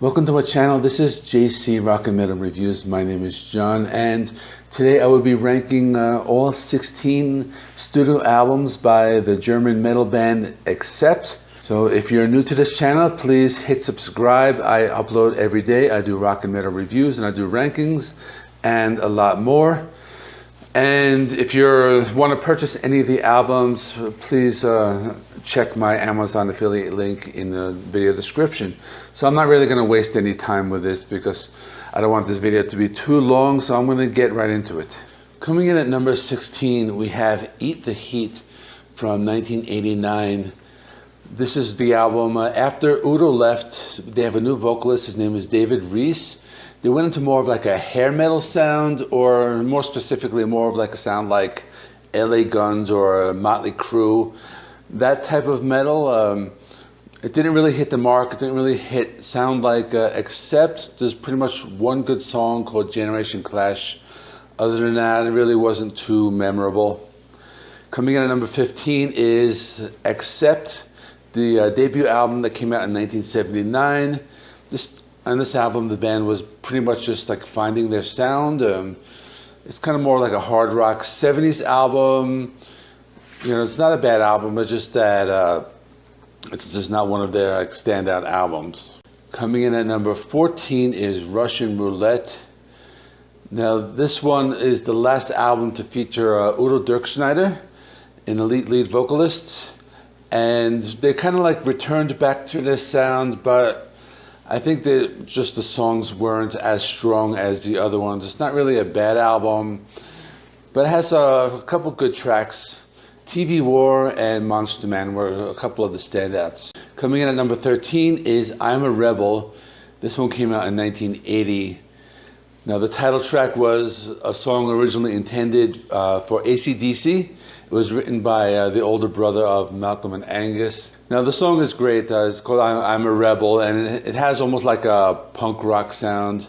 Welcome to my channel. This is JC Rock and Metal Reviews. My name is John, and today I will be ranking all 16 studio albums by the German metal band Accept. So if you're new to this channel, please hit subscribe. I upload every day. I do rock and metal reviews, and I do rankings and a lot more. And if you want to purchase any of the albums, please check my Amazon affiliate link in the video description. So I'm not really going to waste any time with this because I don't want this video to be too long, so I'm going to get right into it. Coming in at number 16, we have Eat the Heat from 1989. This is the album after Udo left. They have a new vocalist. His name is David Reese. They went into more of like a hair metal sound, or more specifically more of like a sound like LA Guns or Motley Crue, that type of metal. It didn't really hit the mark. It didn't really sound like Accept. There's pretty much one good song called Generation Clash. Other than that, it really wasn't too memorable. Coming in at number 15 is Accept, the debut album that came out in 1979. On this album, the band was pretty much just like finding their sound. It's kind of more like a hard rock 70s album. You know, it's not a bad album, but just that it's just not one of their like standout albums. Coming in at number 14 is Russian Roulette. Now, this one is the last album to feature Udo Dirkschneider, an elite lead vocalist. And they kind of like returned back to their sound, but I think that just the songs weren't as strong as the other ones. It's not really a bad album, but it has a couple good tracks. TV War and Monster Man were a couple of the standouts. Coming in at number 13 is I'm a Rebel. This one came out in 1980. Now, the title track was a song originally intended for AC/DC. It was written by the older brother of Malcolm and Angus. Now, the song is great. It's called I'm a Rebel, and it has almost like a punk rock sound.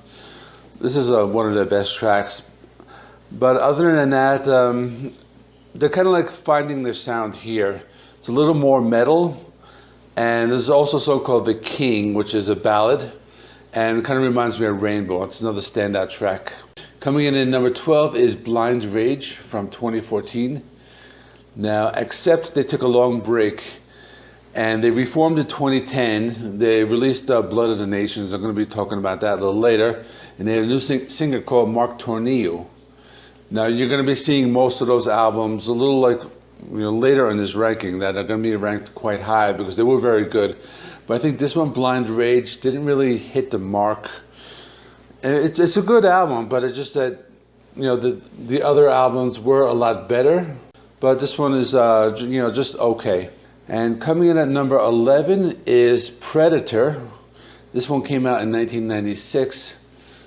This is one of their best tracks. But other than that, they're kind of like finding their sound here. It's a little more metal. And there's also a song called The King, which is a ballad. And it kind of reminds me of Rainbow. It's another standout track. Coming in at number 12 is Blind Rage from 2014. Now, Accept, they took a long break. And they reformed in 2010. They released Blood of the Nations. I'm going to be talking about that a little later. And they had a new singer called Mark Tornillo. Now, you're going to be seeing most of those albums a little like, later in this ranking that are going to be ranked quite high because they were very good. But I think this one, Blind Rage, didn't really hit the mark. And it's a good album, but it's just that, the other albums were a lot better. But this one is, just okay. And coming in at number 11 is Predator. This one came out in 1996.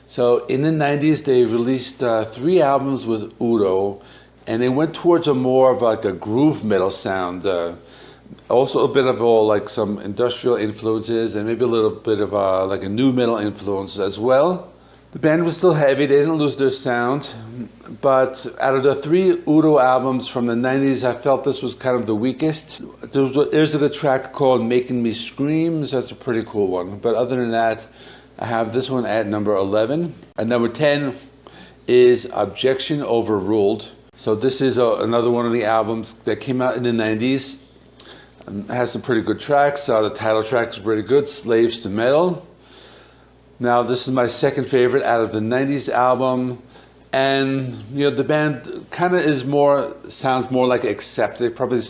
So in the 90s, they released 3 albums with Udo, and they went towards a more of like a groove metal sound. Also a bit of all like some industrial influences and maybe a little bit of like a new metal influence as well. The band was still heavy. They didn't lose their sound. But out of the 3 Udo albums from the 90s, I felt this was kind of the weakest. There's a good track called Making Me Scream. So that's a pretty cool one. But other than that, I have this one at number 11. At number 10 is Objection Overruled. So this is another one of the albums that came out in the 90s. It has some pretty good tracks. The title track is pretty good, Slaves to Metal. Now, this is my second favorite out of the 90s album. And, the band kind of sounds more like Accept. They probably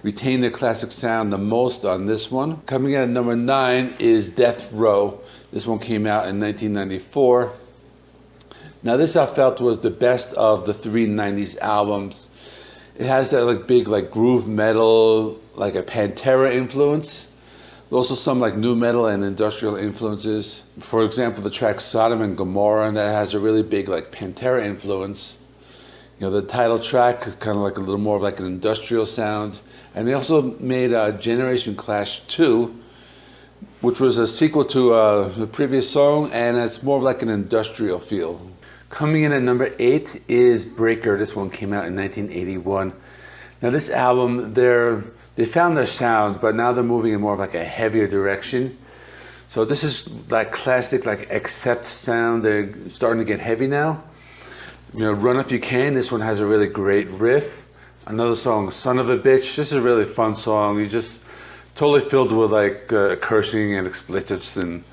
retain their classic sound the most on this one. Coming in at number 9 is Death Row. This one came out in 1994. Now, this I felt was the best of the 3 90s albums. It has that like big like groove metal, like a Pantera influence. Also some like new metal and industrial influences. For example, the track Sodom and Gomorrah, and that has a really big like Pantera influence. The title track is kind of like a little more of like an industrial sound. And they also made Generation Clash 2, which was a sequel to the previous song, and it's more of like an industrial feel. Coming in at number 8 is Breaker. This one came out in 1981. Now, this album, they found their sound, but now they're moving in more of like a heavier direction. So this is that classic like accept sound. They're starting to get heavy now. You know, Run If You Can, this one has a really great riff. Another song, Son of a Bitch, this is a really fun song. You just totally filled with like cursing and expletives, and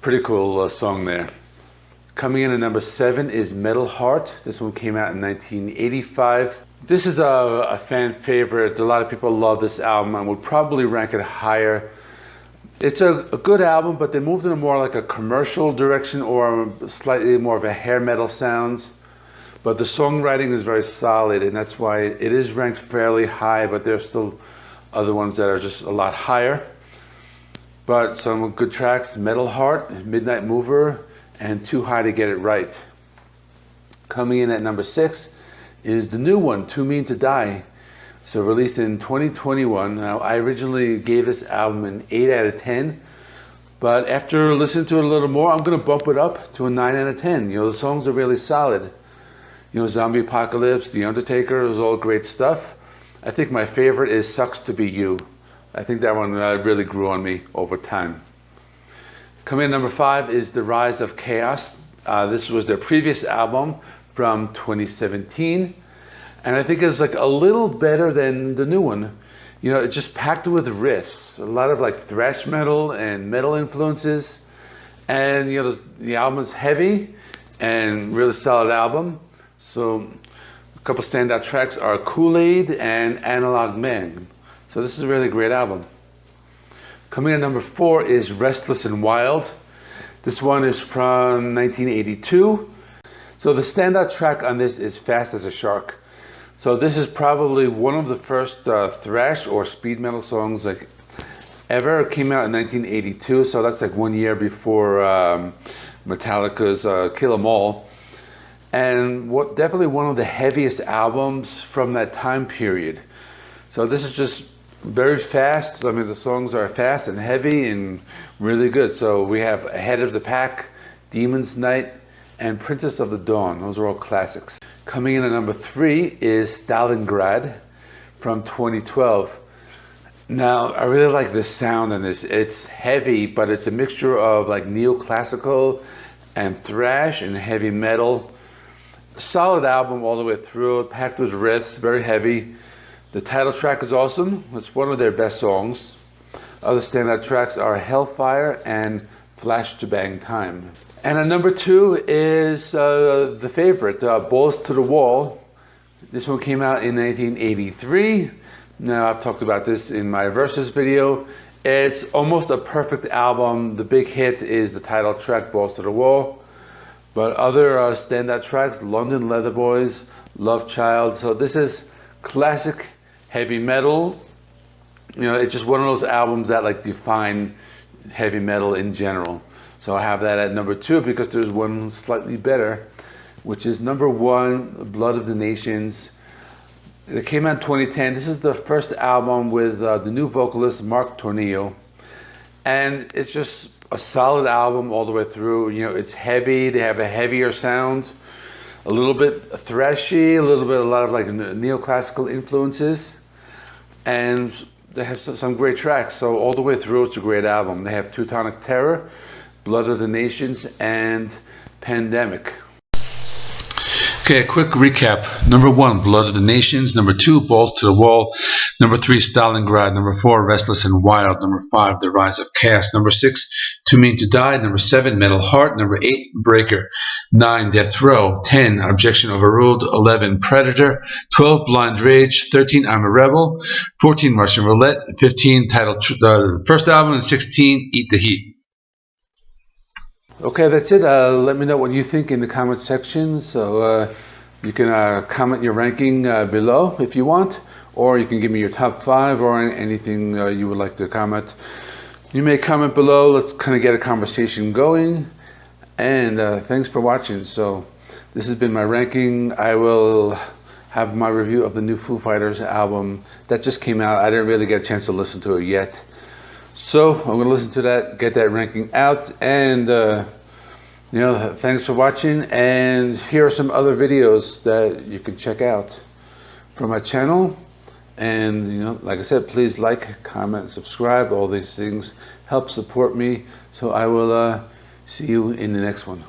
pretty cool song there. Coming in at number 7 is Metal Heart. This one came out in 1985. This is a fan favorite. A lot of people love this album and would probably rank it higher. It's a good album, but they moved in a more like a commercial direction or slightly more of a hair metal sound. But the songwriting is very solid, and that's why it is ranked fairly high, but there's still other ones that are just a lot higher. But some good tracks, Metal Heart, Midnight Mover, and Too High to Get It Right. Coming in at number 6 is the new one, Too Mean to Die. So released in 2021. Now, I originally gave this album an 8 out of 10, but after listening to it a little more, I'm going to bump it up to a 9 out of 10. You know, the songs are really solid. You know, Zombie Apocalypse, The Undertaker, is all great stuff. I think my favorite is Sucks to Be You. I think that one really grew on me over time. Coming in at number 5 is The Rise of Chaos. This was their previous album from 2017. And I think it's like a little better than the new one. You know, it's just packed with riffs. A lot of like thrash metal and metal influences. And, you know, the album is heavy and really solid album. So a couple standout tracks are Kool-Aid and Analog Man. So this is a really great album. Coming in at number 4 is Restless and Wild. This one is from 1982. So the standout track on this is Fast as a Shark. So this is probably one of the first thrash or speed metal songs like ever. It came out in 1982, so that's like 1 year before Metallica's Kill 'Em All. And definitely one of the heaviest albums from that time period. So this is just very fast. I mean, the songs are fast and heavy and really good. So we have Ahead of the Pack, Demon's Night, and Princess of the Dawn. Those are all classics. Coming in at number 3 is Stlingrad from 2012. Now, I really like this sound on this. It's heavy, but it's a mixture of like neoclassical and thrash and heavy metal. Solid album all the way through, packed with riffs, very heavy. The title track is awesome. It's one of their best songs. Other standout tracks are Hellfire and Flash to Bang Time. And at number 2 is the favorite, Balls to the Wall. This one came out in 1983. Now, I've talked about this in my Versus video. It's almost a perfect album. The big hit is the title track, Balls to the Wall. But other standout tracks, London Leather Boys, Love Child. So this is classic heavy metal. You know, it's just one of those albums that like define heavy metal in general. So I have that at number 2 because there's one slightly better, which is number 1, Blood of the Nations. It came out in 2010. This is the first album with the new vocalist, Mark Tornillo. And it's just a solid album all the way through. You know, it's heavy. They have a heavier sound, a little bit thrashy, a lot of like neoclassical influences. And they have some great tracks. So all the way through, it's a great album. They have Teutonic Terror, Blood of the Nations, and Pandemic. Okay, a quick recap. Number 1, Blood of the Nations. Number 2, Balls to the Wall. Number 3, Stlingrad. Number 4, Restless and Wild. Number 5, The Rise of Chaos. Number 6, Too Mean to Die. Number 7, Metal Heart. Number 8, Breaker. 9, Death Row. 10, Objection Overruled. 11, Predator. 12, Blind Rage. 13, I'm a Rebel. 14, Russian Roulette. 15, titled first album. And 16, Eat the Heat. Okay, that's it. Let me know what you think in the comment section. So you can comment your ranking below if you want, or you can give me your top 5 or anything you would like to comment. You may comment below. Let's kind of get a conversation going. And thanks for watching. So this has been my ranking. I will have my review of the new Foo Fighters album that just came out. I didn't really get a chance to listen to it yet. So I'm going to listen to that, get that ranking out, and you know, thanks for watching. And here are some other videos that you can check out from my channel. And, you know, like I said, please like, comment, subscribe. All these things help support me. So I will see you in the next one.